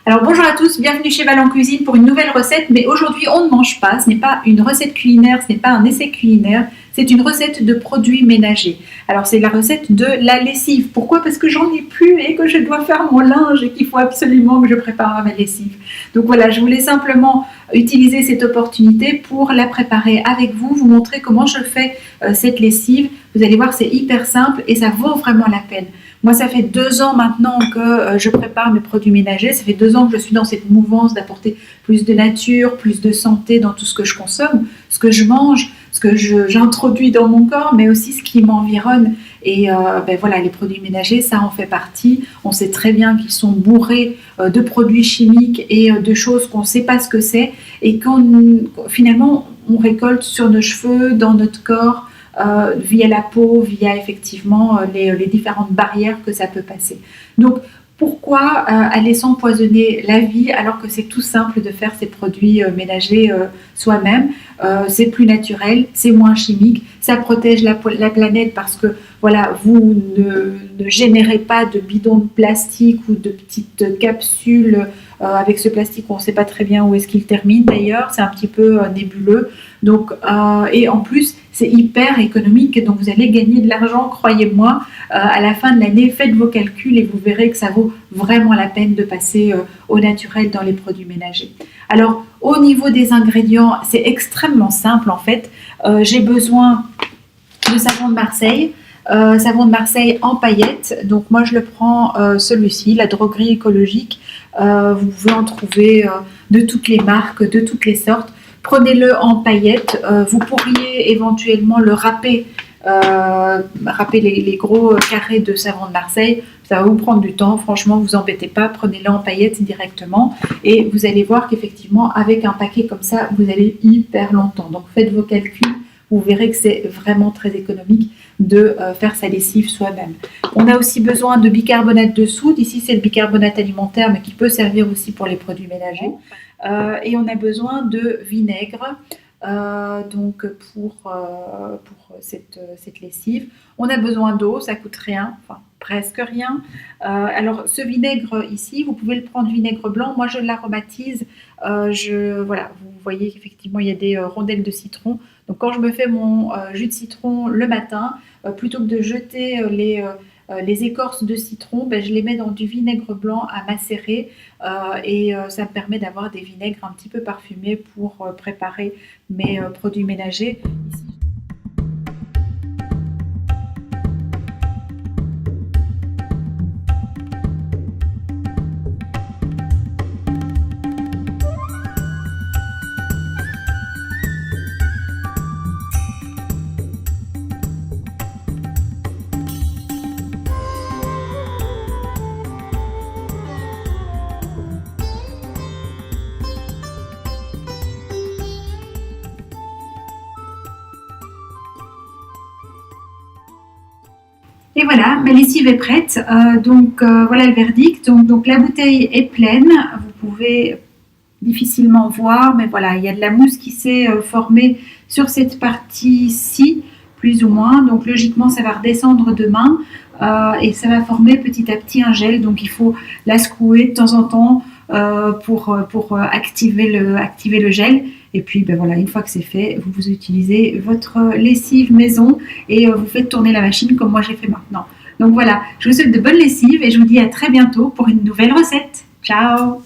Alors bonjour à tous, bienvenue chez Val en Cuisine pour une nouvelle recette, mais aujourd'hui on ne mange pas, ce n'est pas une recette culinaire, ce n'est pas un essai culinaire, c'est une recette de produits ménagers. Alors c'est la recette de la lessive. Pourquoi? Parce que j'en ai plus et que je dois faire mon linge et qu'il faut absolument que je prépare ma lessive. Donc voilà, je voulais simplement utiliser cette opportunité pour la préparer avec vous, vous montrer comment je fais cette lessive. Vous allez voir, c'est hyper simple et ça vaut vraiment la peine. Moi, ça fait 2 ans maintenant que je prépare mes produits ménagers. Ça fait 2 ans que je suis dans cette mouvance d'apporter plus de nature, plus de santé dans tout ce que je consomme, ce que je mange, ce que j'introduis dans mon corps, mais aussi ce qui m'environne. Et voilà, les produits ménagers, ça en fait partie. On sait très bien qu'ils sont bourrés de produits chimiques et de choses qu'on ne sait pas ce que c'est et finalement, on récolte sur nos cheveux, dans notre corps, via la peau, via effectivement les différentes barrières que ça peut passer. Donc pourquoi aller s'empoisonner la vie alors que c'est tout simple de faire ces produits ménagers soi-même? C'est plus naturel, c'est moins chimique, ça protège la planète parce que voilà, vous ne générez pas de bidons de plastique ou de petites capsules avec ce plastique, on ne sait pas très bien où est-ce qu'il termine d'ailleurs, c'est un petit peu nébuleux. Donc, et en plus, c'est hyper économique, donc vous allez gagner de l'argent, croyez-moi. À la fin de l'année, faites vos calculs et vous verrez que ça vaut vraiment la peine de passer au naturel dans les produits ménagers. Alors, au niveau des ingrédients, c'est extrêmement simple en fait. J'ai besoin de savon de Marseille. Savon de Marseille en paillettes, donc moi je le prends celui-ci, la droguerie écologique. Vous pouvez en trouver de toutes les marques, de toutes les sortes. Prenez-le en paillettes. Vous pourriez éventuellement le râper, râper les gros carrés de savon de Marseille. Ça va vous prendre du temps, franchement, vous embêtez pas, prenez-le en paillettes directement et vous allez voir qu'effectivement, avec un paquet comme ça, vous allez hyper longtemps. Donc faites vos calculs, vous verrez que c'est vraiment très économique de faire sa lessive soi-même. On a aussi besoin de bicarbonate de soude. Ici, c'est le bicarbonate alimentaire, mais qui peut servir aussi pour les produits ménagers. Et on a besoin de vinaigre donc pour cette lessive. On a besoin d'eau, ça coûte rien, enfin presque rien. Alors ce vinaigre ici, vous pouvez le prendre vinaigre blanc. Moi, je l'aromatise. Voilà, vous voyez qu'effectivement, il y a des rondelles de citron. Donc quand je me fais mon jus de citron le matin, plutôt que de jeter les écorces de citron, je les mets dans du vinaigre blanc à macérer et ça me permet d'avoir des vinaigres un petit peu parfumés pour préparer mes produits ménagers. Ici, et voilà, ma lessive est prête. Voilà le verdict. Donc la bouteille est pleine. Vous pouvez difficilement voir, mais voilà, il y a de la mousse qui s'est formée sur cette partie-ci, plus ou moins. Donc logiquement, ça va redescendre demain et ça va former petit à petit un gel. Donc il faut la secouer de temps en temps pour activer le gel. Et puis voilà, une fois que c'est fait, vous utilisez votre lessive maison et vous faites tourner la machine comme moi j'ai fait maintenant. Donc voilà, je vous souhaite de bonnes lessives et je vous dis à très bientôt pour une nouvelle recette. Ciao!